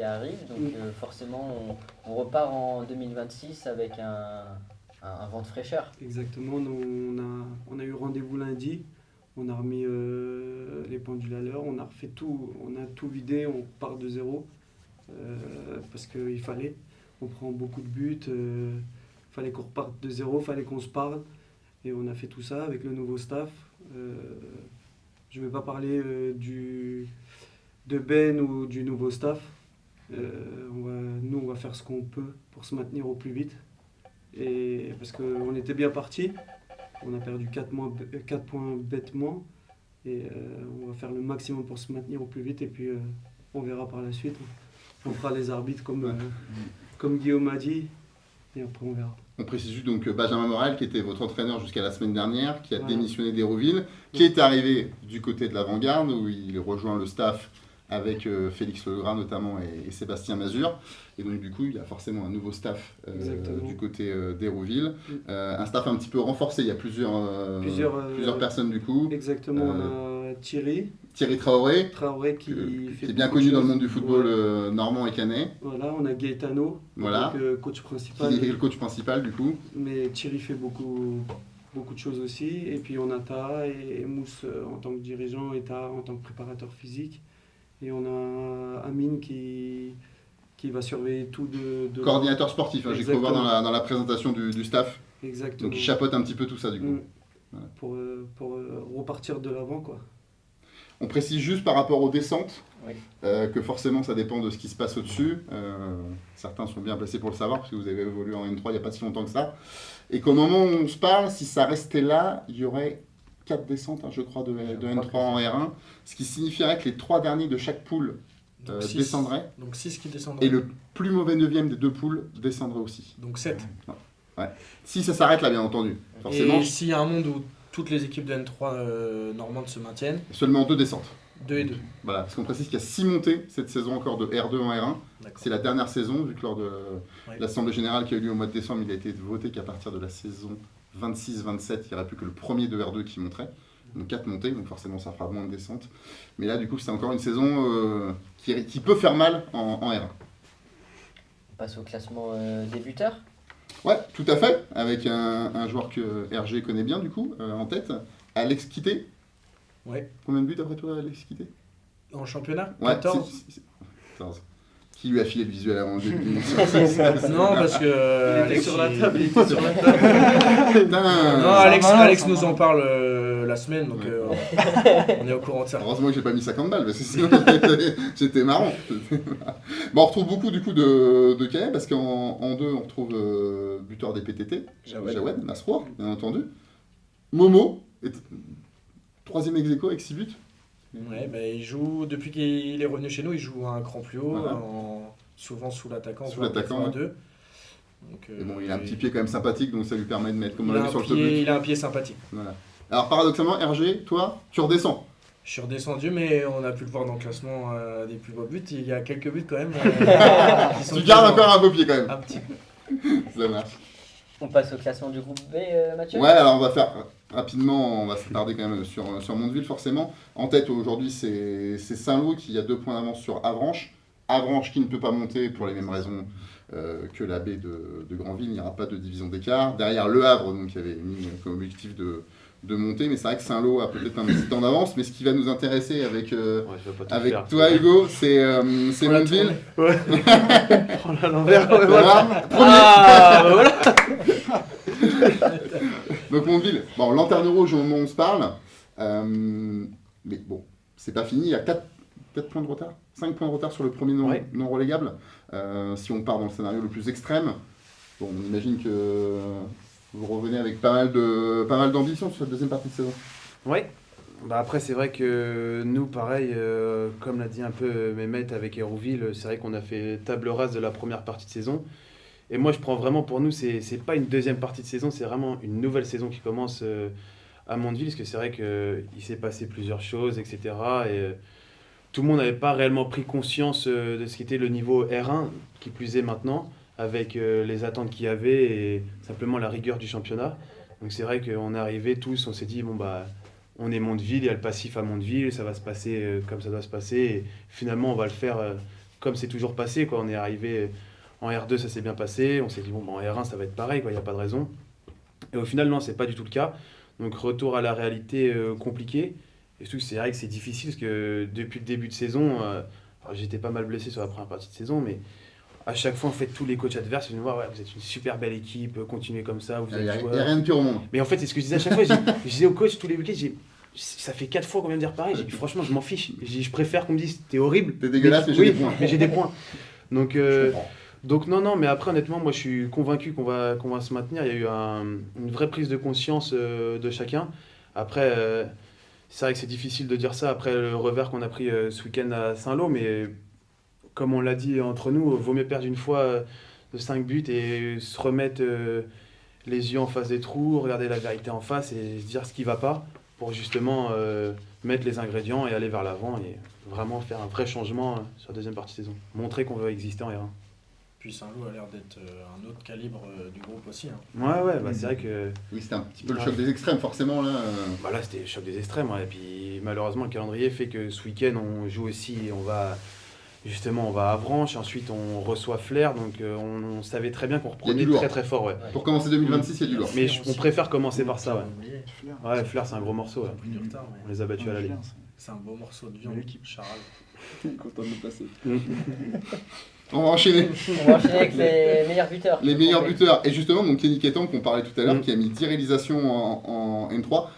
arrive, donc forcément on repart en 2026 avec un vent de fraîcheur. Exactement, on a eu rendez-vous lundi, on a remis les pendules à l'heure, on a refait tout, on a tout vidé, on part de zéro parce qu'il fallait. On prend beaucoup de buts, fallait qu'on reparte de zéro, fallait qu'on se parle et on a fait tout ça avec le nouveau staff. Je ne vais pas parler de Ben ou du nouveau staff. Nous, on va faire ce qu'on peut pour se maintenir au plus vite. Et parce qu'on était bien parti, on a perdu 4 points bêtement. Et on va faire le maximum pour se maintenir au plus vite. Et puis on verra par la suite. On fera les arbitres comme Guillaume a dit. Et après on verra. On précise juste donc Benjamin Morel, qui était votre entraîneur jusqu'à la semaine dernière, qui a démissionné d'Hérouville, qui est arrivé du côté de l'Avant-Garde, où il rejoint le staff avec Félix Legras notamment et Sébastien Mazur. Et donc du coup, il y a forcément un nouveau staff du côté d'Hérouville. Un staff un petit peu renforcé, il y a plusieurs personnes du coup. Exactement, on a Thierry Traoré qui est bien connu dans le monde du football normand et canet. Voilà, on a Gaetano, coach principal. Qui est le coach principal du coup. Mais Thierry fait beaucoup de choses aussi. Et puis on a Taha et Mousse en tant que dirigeant et Taha en tant que préparateur physique. Et on a Amine qui va surveiller tout de coordinateur sportif, j'ai cru voir dans la présentation du staff. Exactement. Donc il chapeaute un petit peu tout ça du coup. Voilà. Pour repartir de l'avant quoi. On précise juste par rapport aux descentes que forcément ça dépend de ce qui se passe au-dessus. Certains sont bien placés pour le savoir parce que vous avez évolué en N3 il n'y a pas si longtemps que ça. Et qu'au moment où on se parle, si ça restait là, il y aurait 4 descentes, je crois, de N3 en R1, ce qui signifierait que les 3 derniers de chaque poule descendraient. Donc 6 qui descendraient. Et le plus mauvais 9e des 2 poules descendrait aussi. Donc 7. Ouais. Si ça s'arrête là, bien entendu. Forcément. Et s'il y a un monde où toutes les équipes de N3 normandes se maintiennent, seulement 2 descentes. 2 et 2. Voilà, parce qu'on précise qu'il y a 6 montées cette saison encore de R2 en R1. C'est la dernière saison, vu que lors de l'Assemblée Générale qui a eu lieu au mois de décembre, il a été voté qu'à partir de la saison 26-27, il n'y aurait plus que le premier de R2 qui monterait. Donc 4 montées, donc forcément ça fera moins de descentes. Mais là, du coup, c'est encore une saison qui peut faire mal en R1. On passe au classement débuteur. Ouais, tout à fait, avec un joueur que RG connaît bien, du coup, en tête, Alex Quitté. Ouais. Combien de buts après toi, Alex Quitté? En championnat 14. 14. Qui lui a filé le visuel avant le début? Non, parce que. Il était sur la table, Non, Alex nous en parle la semaine, donc on est au courant de ça. Heureusement que j'ai pas mis 50 balles, parce que sinon j'étais marrant. Bon, on retrouve beaucoup du coup de Canet, parce qu'en 2, on retrouve buteur des PTT, Jawed Masrour, bien entendu. Momo, 3e ex-aequo avec 6 buts. Ouais, il joue, depuis qu'il est revenu chez nous, il joue à un cran plus haut, souvent sous l'attaquant, voire 2. Donc, et bon, il a un petit pied quand même sympathique, donc ça lui permet de mettre comme on l'a vu sur le top. Il a un pied sympathique. Voilà. Alors paradoxalement, RG, toi, tu redescends. Je suis redescendu, mais on a pu le voir dans le classement des plus beaux buts. Il y a quelques buts quand même. Tu gardes encore un beau pied quand même. Un petit peu. Ça marche. On passe au classement du groupe B, Mathieu. Ouais, alors on va faire rapidement, on va s'attarder quand même sur Mondeville forcément. En tête aujourd'hui, c'est Saint-Loup qui a 2 points d'avance sur Avranches. Avranches qui ne peut pas monter pour les mêmes raisons que la baie de Granville, il n'y aura pas de division d'écart. Derrière Le Havre, donc, qui avait mis comme objectif de monter, mais c'est vrai que Saint-Lô a peut-être un petit temps d'avance, mais ce qui va nous intéresser avec toi Hugo, c'est Mondeville. Ouais. Prends-la à l'envers. Voilà. Donc Mondeville, bon, lanterne rouge au moment où on se parle, mais bon, c'est pas fini, il y a 4 points de retard, 5 points de retard sur le premier non relégable. Si on part dans le scénario le plus extrême, bon, on imagine que vous revenez avec pas mal d'ambition sur cette deuxième partie de saison. Oui. Après, c'est vrai que nous, pareil, comme l'a dit un peu Mehmet avec Hérouville, c'est vrai qu'on a fait table rase de la première partie de saison. Et moi, je prends vraiment pour nous, c'est pas une deuxième partie de saison, c'est vraiment une nouvelle saison qui commence à Mondeville, parce que c'est vrai qu'il s'est passé plusieurs choses, etc. Et tout le monde n'avait pas réellement pris conscience de ce qu'était le niveau R1, qui plus est maintenant, avec les attentes qu'il y avait et simplement la rigueur du championnat. Donc c'est vrai qu'on est arrivés tous, on s'est dit, bon bah, on est Mondeville, il y a le passif à Mondeville, ça va se passer comme ça doit se passer. Et finalement, on va le faire comme c'est toujours passé, quoi. On est arrivé en R2, ça s'est bien passé. On s'est dit, bon, en R1, ça va être pareil, quoi. Il n'y a pas de raison. Et au final, non, c'est pas du tout le cas. Donc, retour à la réalité compliquée. Et surtout, c'est vrai que c'est difficile parce que depuis le début de saison, j'étais pas mal blessé sur la première partie de saison, mais à chaque fois, en fait, tous les coachs adverses viennent me voir, ouais, vous êtes une super belle équipe, continuez comme ça, vous Il n'y êtes a joueurs. rien de pire au monde. Mais en fait, c'est ce que je disais à chaque fois. Je disais au coach tous les week-ends, ça fait 4 fois qu'on vient de dire pareil. J'ai dit, franchement, je m'en fiche. Je préfère qu'on me dise, t'es horrible. T'es dégueulasse, mais j'ai des points. Mais j'ai des points. Donc non, mais après, honnêtement, moi, je suis convaincu qu'on va se maintenir. Il y a eu une vraie prise de conscience de chacun. Après, c'est vrai que c'est difficile de dire ça après le revers qu'on a pris ce week-end à Saint-Lô, mais comme on l'a dit entre nous, vaut mieux perdre une fois de 5 buts et se remettre les yeux en face des trous, regarder la vérité en face et se dire ce qui va pas pour justement mettre les ingrédients et aller vers l'avant et vraiment faire un vrai changement sur la deuxième partie de saison. Montrer qu'on veut exister en R1. Puis Saint-Lô a l'air d'être un autre calibre du groupe aussi. Hein. Ouais, bah, c'est vrai que... Oui, c'était un petit peu le choc des extrêmes, forcément. Là, Bah là, c'était le choc des extrêmes. Ouais. Et puis malheureusement, le calendrier fait que ce week-end, on joue aussi, on va à Avranches, ensuite on reçoit Flers, donc on savait très bien qu'on reprenait très très fort. Ouais. Pour commencer 2026, il y a du lourd. Mais on préfère commencer par ça. Ouais, ouais Flers, c'est un gros morceau. Ouais. Du retard, mais On les a battus à l'aller. c'est un beau morceau de viande, Charal. Content de nous passer. On va enchaîner. On va enchaîner avec les meilleurs buteurs. Les meilleurs buteurs. Et justement, donc Kenny Ketan, qu'on parlait tout à l'heure, qui a mis 10 réalisations en N3.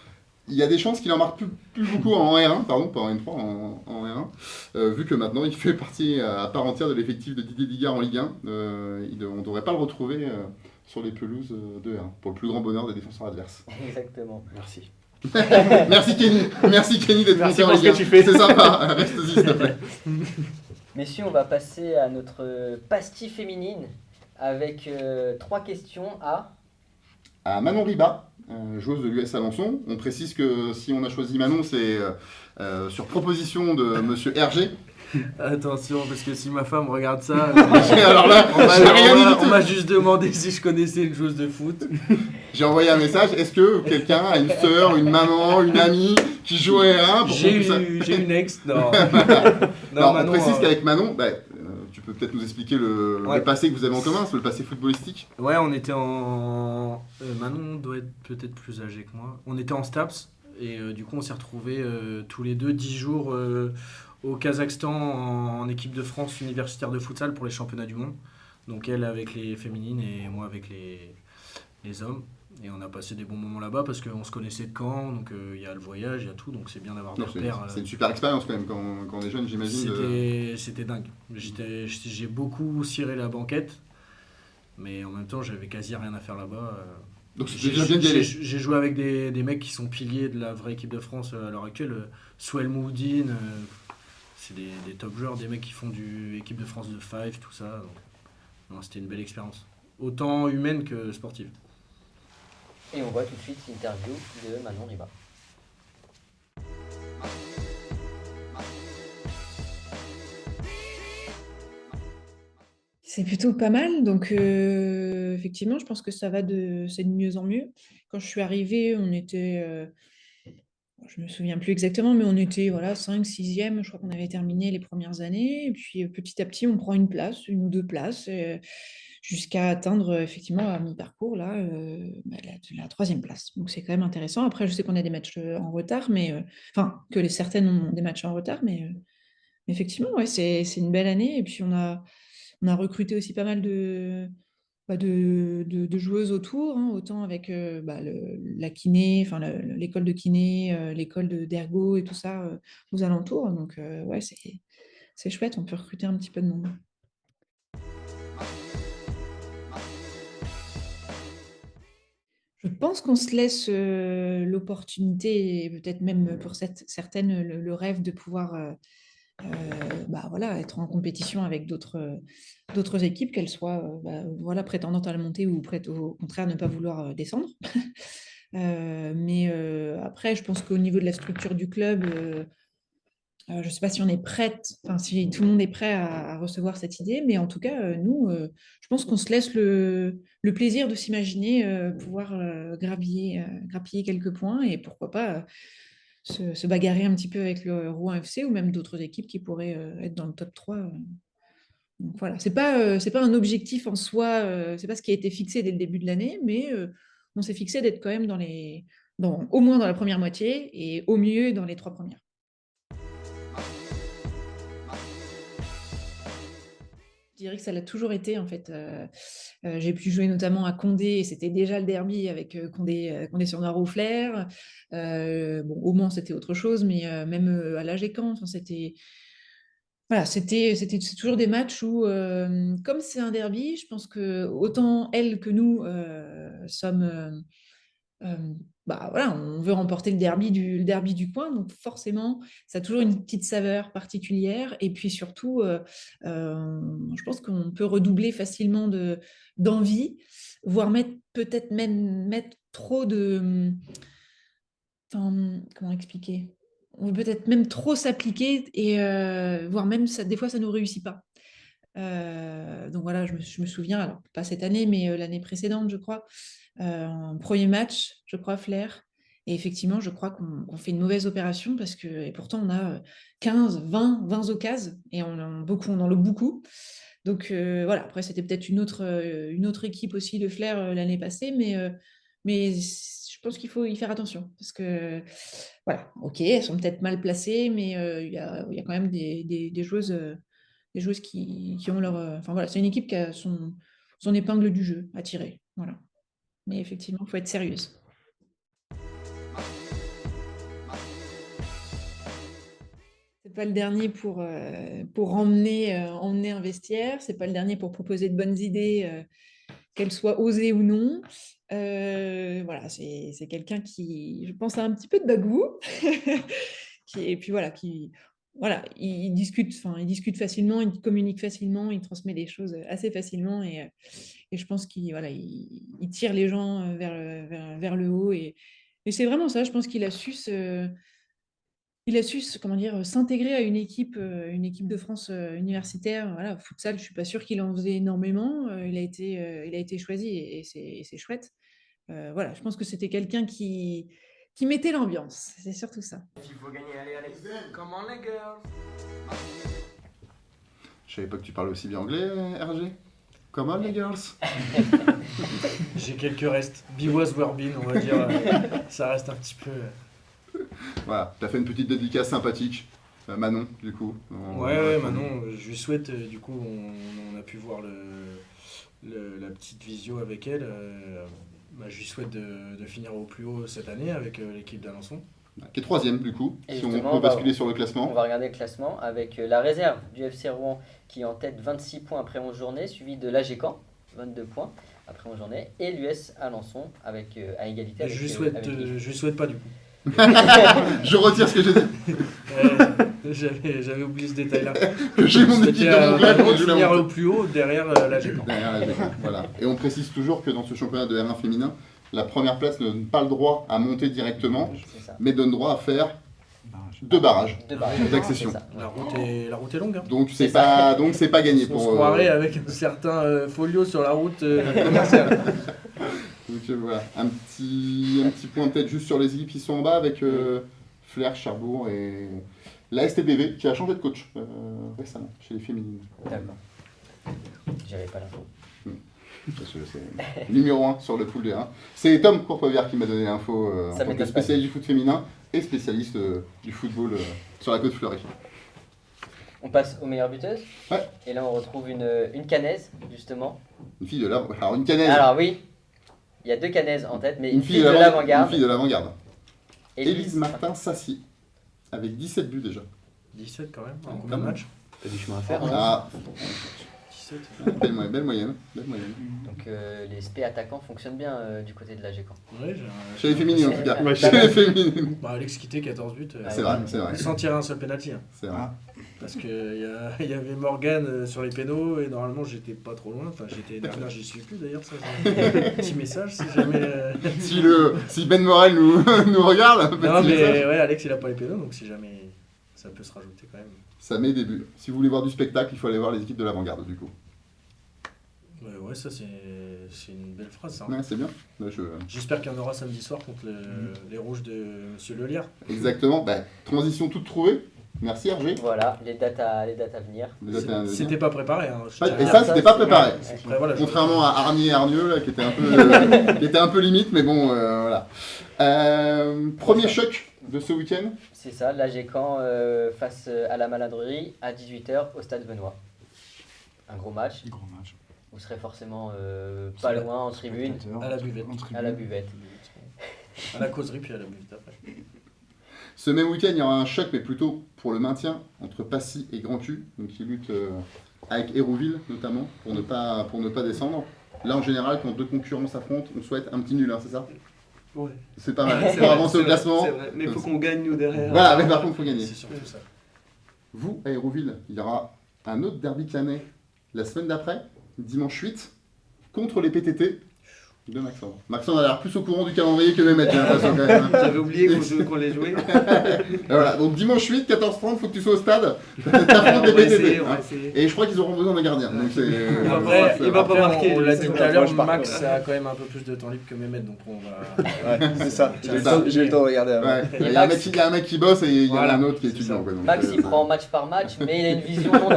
Il y a des chances qu'il en marque plus beaucoup en R1, pardon, pas en N3, en R1, vu que maintenant il fait partie à part entière de l'effectif de Didier Digard en Ligue 1. On ne devrait pas le retrouver sur les pelouses de R1, pour le plus grand bonheur des défenseurs adverses. Exactement. Merci. Merci Kenny d'être monté en pour ce Ligue 1. que tu fais. C'est sympa, reste-y s'il te plaît. Messieurs, on va passer à notre pastille féminine avec 3 questions à Manon Riba, joueuse de l'US Alençon. On précise que si on a choisi Manon, c'est sur proposition de monsieur Hergé. Attention, parce que si ma femme regarde ça, alors là, on m'a juste demandé si je connaissais une joueuse de foot. J'ai envoyé un message, est-ce que quelqu'un a une sœur, une maman, une amie qui joue à R1 pour J'ai une ex, non. Non, Manon, on précise qu'avec Manon, tu peux peut-être nous expliquer le passé que vous avez en commun, le passé footballistique. Ouais, on était en... Manon doit être peut-être plus âgée que moi. On était en STAPS, et du coup on s'est retrouvés tous les deux 10 jours au Kazakhstan en équipe de France universitaire de futsal pour les championnats du monde. Donc elle avec les féminines et moi avec les hommes. Et on a passé des bons moments là-bas parce qu'on se connaissait de Caen, donc il y a le voyage, il y a tout, donc c'est bien d'avoir des repères. C'est une super expérience quand même quand on est jeune, j'imagine. C'était dingue. J'ai beaucoup ciré la banquette, mais en même temps j'avais quasi rien à faire là-bas. Donc c'était déjà bien d'y aller. J'ai joué avec des mecs qui sont piliers de la vraie équipe de France à l'heure actuelle. Swell Moudine, c'est des top joueurs, des mecs qui font du équipe de France de Five, tout ça. Donc, non, c'était une belle expérience. Autant humaine que sportive. Et on voit tout de suite l'interview de Manon Riba. C'est plutôt pas mal, donc effectivement, je pense que c'est de mieux en mieux. Quand je suis arrivée, on était, je me souviens plus exactement, mais on était 5, 6e, je crois qu'on avait terminé les premières années, et puis petit à petit, on prend une place, une ou deux places, jusqu'à atteindre effectivement à mi-parcours là, la 3e place. Donc c'est quand même intéressant. Après, je sais qu'on a des matchs en retard, mais certaines ont des matchs en retard, mais effectivement, ouais, c'est une belle année. Et puis on a recruté aussi pas mal de joueuses autour, hein, autant avec la kiné, l'école de kiné, l'école d'ergo et tout ça aux alentours. Donc ouais, c'est chouette, on peut recruter un petit peu de monde. Je pense qu'on se laisse l'opportunité, et peut-être même pour certaines le rêve de pouvoir être en compétition avec d'autres équipes, qu'elles soient prétendantes à la montée ou prêtes au contraire ne pas vouloir descendre. Après, je pense qu'au niveau de la structure du club, je ne sais pas si on est prête, si tout le monde est prêt à recevoir cette idée, mais en tout cas, nous, je pense qu'on se laisse le plaisir de s'imaginer pouvoir grappiller quelques points et pourquoi pas se bagarrer un petit peu avec le Rouen FC ou même d'autres équipes qui pourraient être dans le top 3. Donc voilà, c'est pas un objectif en soi, c'est pas ce qui a été fixé dès le début de l'année, mais on s'est fixé d'être quand même au moins dans la première moitié et au mieux dans les 3 premières. Je dirais que ça l'a toujours été en fait. J'ai pu jouer notamment à Condé et c'était déjà le derby avec Condé sur Nord-au-Flair. Bon, au Mans c'était autre chose, mais même à l'AGECAM, enfin, voilà, c'est toujours des matchs où, comme c'est un derby, je pense que autant elle que nous sommes, bah voilà, on veut remporter le derby du coin, donc forcément, ça a toujours une petite saveur particulière. Et puis surtout, je pense qu'on peut redoubler facilement d'envie, voire peut-être même mettre trop de, enfin, comment expliquer? On veut peut-être même trop s'appliquer et voire même des fois ça ne nous réussit pas. Donc voilà, je me souviens, alors pas cette année, mais l'année précédente, je crois, premier match, je crois, Flair. Et effectivement, je crois qu'on fait une mauvaise opération et pourtant on a 15, 20 occasions et on en loupe beaucoup. Donc voilà, après c'était peut-être une autre équipe aussi de Flair l'année passée, mais je pense qu'il faut y faire attention parce que voilà, ok, elles sont peut-être mal placées, mais il y a quand même des joueuses qui ont leur. Enfin voilà, c'est une équipe qui a son épingle du jeu à tirer. Voilà. Mais effectivement, il faut être sérieuse. C'est pas le dernier pour emmener un vestiaire, c'est pas le dernier pour proposer de bonnes idées, qu'elles soient osées ou non. Voilà, c'est quelqu'un qui, je pense, a un petit peu de bagou. Et puis voilà, il discute facilement, il communique facilement, il transmet les choses assez facilement et je pense qu'il voilà, il tire les gens vers le haut et c'est vraiment ça, je pense qu'il a su comment dire, s'intégrer à une équipe de France universitaire. Voilà, futsal, je suis pas sûre qu'il en faisait énormément. Il a été choisi et c'est chouette. Voilà, je pense que c'était quelqu'un qui mettait l'ambiance. C'est surtout ça. Il faut gagner, allez. Comment les girls? Je savais pas que tu parlais aussi bien anglais, RG. Come on, les girls. J'ai quelques restes. Be was were been, on va dire. Ça reste un petit peu. Voilà, t'as fait une petite dédicace sympathique. Manon, du coup. Ouais, Manon, je lui souhaite, du coup, on a pu voir la petite visio avec elle. Je lui souhaite de finir au plus haut cette année avec l'équipe d'Alençon. Qui est 3ème, du coup, Et si on peut basculer sur le classement. On va regarder le classement avec la réserve du FC Rouen qui est en tête 26 points après 11 journées, suivi de l'AGECAM, 22 points après 11 journées, et l'US Alençon à égalité avec je lui souhaite pas, du coup. Je retire ce que j'ai dit. J'avais oublié ce détail-là. J'ai mon équipe de mon club. Je finir au plus haut derrière l'AGECAM. Voilà. Et on précise toujours que dans ce championnat de R1 féminin, la première place ne donne pas le droit à monter directement, mais donne droit à faire 2 barrages d'accession. La route est longue. Hein. Donc c'est pas gagné on se croirait avec un certain folio sur la route commerciale. Donc voilà, un petit point peut-être juste sur les équipes qui sont en bas avec Flair, Cherbourg et la STBV qui a changé de coach récemment chez les féminines. D'accord. J'avais pas l'info. C'est numéro 1 sur le pool de 1. C'est Tom Courtovière qui m'a donné l'info en tant que spécialiste du foot féminin et spécialiste du football sur la côte fleurie. On passe aux meilleures buteuses. Ouais. Et là on retrouve une Canaise justement. Une fille de l'avant-garde. Alors une Canaise. Alors oui, il y a 2 Canaises en tête, mais une fille de l'avant-garde. Une fille de l'avant-garde. Élise Martin-Sassy, avec 17 buts déjà. 17 quand même, en combien de matchs? T'as du chemin à faire. Ah. 17. Belle moyenne. Donc les SP attaquants fonctionnent bien du côté de l'AGECAM. Ouais, chez les féminines en tout cas. Ouais, chez les féminines. Alex Quitté, 14 buts. C'est vrai. Sans tirer un seul penalty. Hein. C'est vrai. Parce qu'il y avait Morgane sur les pénaux et normalement j'étais pas trop loin. Enfin, dernière, j'y suis plus d'ailleurs. Ça, petit message si jamais. Si Ben Morel nous regarde. Non, mais ouais, Alex il a pas les pénaux donc si jamais ça peut se rajouter quand même. Ça met des buts. Si vous voulez voir du spectacle, il faut aller voir les équipes de l'avant-garde du coup. Ouais, ça c'est une belle phrase ça. Ouais, c'est bien. J'espère qu'il y en aura samedi soir contre les Rouges de Monsieur Lelière. Exactement. Transition toute trouvée. Merci Hergé. Voilà, les dates à venir. C'était pas préparé. Hein, et ça, c'était pas préparé. Après, voilà, contrairement à Arnier et Arnieux, là, qui était un peu limite, mais bon, voilà. Premier choc de ce week-end. C'est ça, l'AG Caen face à la Maladrerie à 18h au Stade Benoît. Un gros match. Vous serez forcément pas loin en tribune. À la buvette. À la buvette. À la causerie, puis à la buvette après. Ce même week-end, il y aura un choc, mais plutôt pour le maintien, entre Passy et Grand Q, donc qui luttent avec Hérouville notamment, pour ne pas descendre. Là, en général, quand deux concurrents s'affrontent, on souhaite un petit nul, hein, c'est ça? Ouais. C'est pas mal, pour avancer au classement. C'est vrai, mais il faut qu'on gagne nous derrière. Voilà, mais par contre, il faut gagner. C'est surtout ça. Vous, à Hérouville, il y aura un autre derby clanais la semaine d'après, dimanche 8, contre les PTT de Maxence. Maxence a l'air plus au courant du calendrier que Mehmet, j'ai l'impression quand même. J'avais oublié qu'on les jouait. Voilà, donc dimanche 8, 14h30, faut que tu sois au stade. T'affrontes les PTT. On va essayer. Et je crois qu'ils auront besoin d'un gardien. Donc Après, il va pas marquer. On l'a dit tout à l'heure, Max a quand même un peu plus de temps libre que Mehmet, donc on va. Ouais, c'est ça. J'ai le temps de regarder avant. Ouais. Il y a un mec qui bosse et il y en a un autre qui est étudiant. Quoi, donc, Max, il prend match par match, mais il a une vision non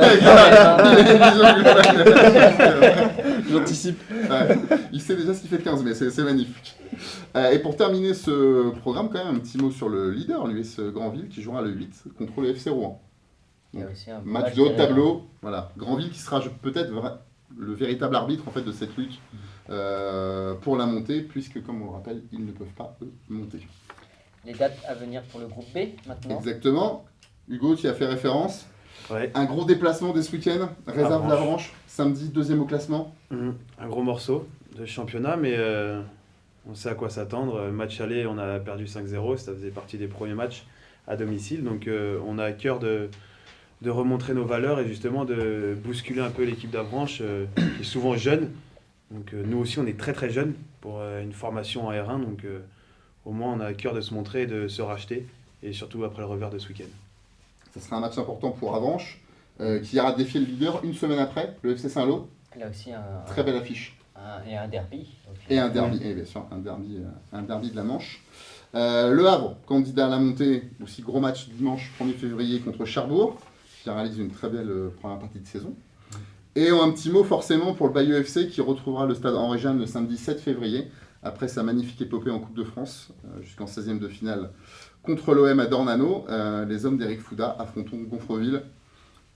J'anticipe. Ouais. Il sait déjà ce qu'il fait de 15 mai, c'est magnifique. Et pour terminer ce programme, quand même un petit mot sur le leader, l'US Granville, qui jouera le 8 contre le FC Rouen. Donc, match de haut de tableau. Voilà. Granville qui sera peut-être le véritable arbitre en fait, de cette lutte pour la montée, puisque comme on le rappelle, ils ne peuvent pas monter. Les dates à venir pour le groupe B maintenant. Exactement. Hugo, tu y as fait référence. Ouais. Un gros déplacement dès ce week-end, réserve l'Avranches, samedi, 2e au classement. Un gros morceau de championnat, mais on sait à quoi s'attendre. Match aller, on a perdu 5-0, ça faisait partie des premiers matchs à domicile, donc on a à cœur de remontrer nos valeurs et justement de bousculer un peu l'équipe d'Avranches, qui est souvent jeune. Donc nous aussi, on est très très jeunes pour une formation en R1, donc au moins on a à cœur de se montrer, de se racheter, et surtout après le revers de ce week-end. Ça sera un match important pour Avranches, qui ira défier le leader une semaine après, le FC Saint-Lô. Là aussi, très belle affiche. Et un derby. Et un derby, et bien sûr, un derby de la Manche. Le Havre, candidat à la montée, aussi gros match dimanche 1er février contre Cherbourg, qui réalise une très belle première partie de saison. Et un petit mot forcément pour le Bayeux FC, qui retrouvera le stade Henri Jeanne le samedi 7 février, après sa magnifique épopée en Coupe de France, jusqu'en 16e de finale contre l'OM à Dornano. Les hommes d'Éric Fouda affronteront Gonfreville.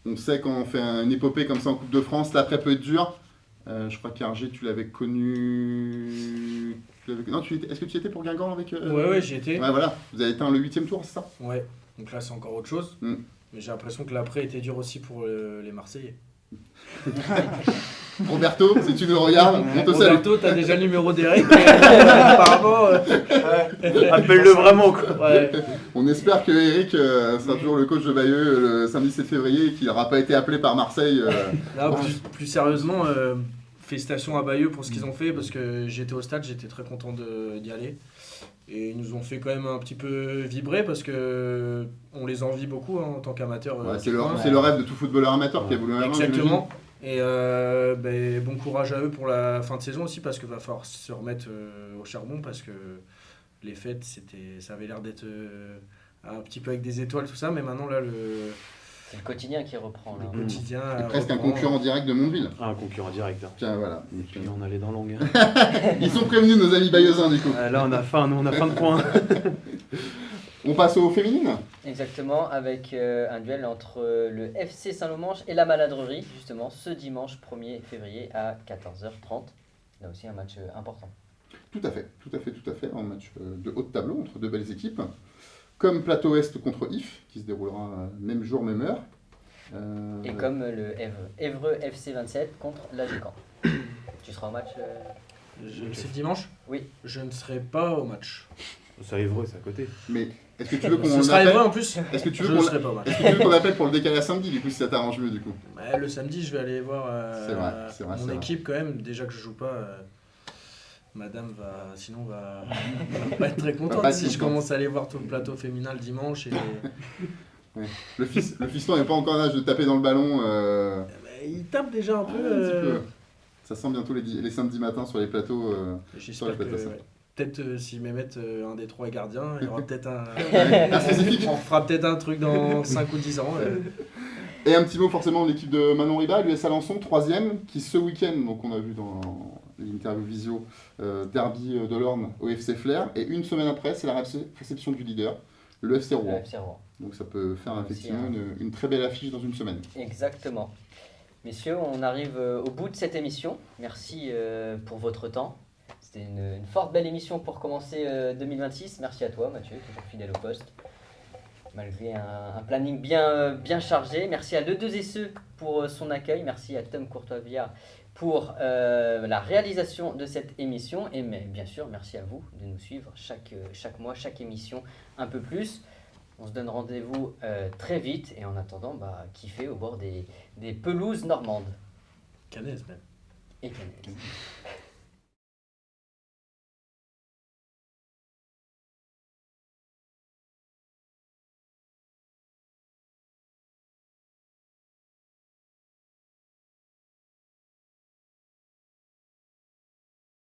On sait quand on fait une épopée comme ça en Coupe de France, l'après peut être dur. Je crois qu'Hergé, tu l'avais connu. Non, est-ce que tu y étais pour Guingamp avec. Ouais, j'y étais. Ouais, voilà. Vous avez atteint le 8e tour, c'est ça? Ouais, donc là c'est encore autre chose. Mais j'ai l'impression que l'après était dur aussi pour les Marseillais. Roberto, si tu nous regardes, on te salue. Roberto, t'as déjà le numéro d'Eric. Apparemment. Appelle-le vraiment, quoi. Ouais. On espère que Eric sera toujours le coach de Bayeux le samedi 7 février et qu'il n'aura pas été appelé par Marseille. Là, plus sérieusement, félicitations à Bayeux pour ce qu'ils ont fait parce que j'étais au stade, j'étais très content d'y aller. Et ils nous ont fait quand même un petit peu vibrer parce que on les envie beaucoup en tant qu'amateurs. Ouais, c'est le rêve de tout footballeur amateur qui a voulu un Exactement. Et bon courage à eux pour la fin de saison aussi parce qu'il va falloir se remettre au charbon parce que les fêtes, ça avait l'air d'être un petit peu avec des étoiles, tout ça, mais maintenant là, c'est le quotidien qui reprend. Là. Le quotidien. C'est presque un concurrent direct de Mondeville. Un concurrent direct. Hein. Tiens, voilà. Et puis on allait dans l'ongle. Ils sont prévenus, nos amis bayeuxins, du coup. Là, on a faim de points. On passe aux féminines. Exactement, avec un duel entre le FC Saint-Lomange et la Maladrerie, justement, ce dimanche 1er février à 14h30. Là aussi un match important. Tout à fait. Un match de haut de tableau entre deux belles équipes. Comme Plateau Est contre IF, qui se déroulera même jour, même heure. Et comme le Évreux FC 27 contre l'AG Caen. Tu seras au match C'est dimanche? Oui. Je ne serai pas au match. C'est Évreux, c'est à côté. Mais est-ce que tu veux qu'on Ce sera Évreux en plus. Est-ce que tu Je veux ne serai pas au match. Est-ce que tu veux qu'on appelle pour le décalage samedi, du coup, si ça t'arrange mieux, du coup? Le samedi, je vais aller voir mon équipe quand même. Déjà que je joue pas, madame va pas être très contente si je commence à aller voir tout le plateau féminin le dimanche. Ouais. Le fiston n'est pas encore en âge de taper dans le ballon. Il tape déjà un peu. Ça sent bientôt les samedis matins sur les plateaux. Sur les J'espère que plateaux, ça. ouais. Peut-être si Mehmet, un des 3 est gardien, il y aura peut-être Un spécifique. on fera peut-être un truc dans 5 ou 10 ans. Et un petit mot forcément de l'équipe de Manon Riba, l'US Alençon, 3e, qui ce week-end, donc on a vu dans l'interview visio, derby de l'Orne au FC Flair, et une semaine après, c'est la réception du leader, le FC Rouen. Le FC Rouen. Donc ça peut faire Aussi, effectivement une très belle affiche dans une semaine. Exactement. Messieurs, on arrive au bout de cette émission. Merci pour votre temps. C'était une forte belle émission pour commencer 2026. Merci à toi Mathieu, toujours fidèle au poste. Malgré un planning bien chargé. Merci à Le2SE pour son accueil. Merci à Tom Courtois-Viard pour la réalisation de cette émission. Et bien sûr, merci à vous de nous suivre chaque mois, chaque émission un peu plus. On se donne rendez-vous très vite. Et en attendant, kiffez au bord des pelouses normandes. Canaises même. Et Canaises.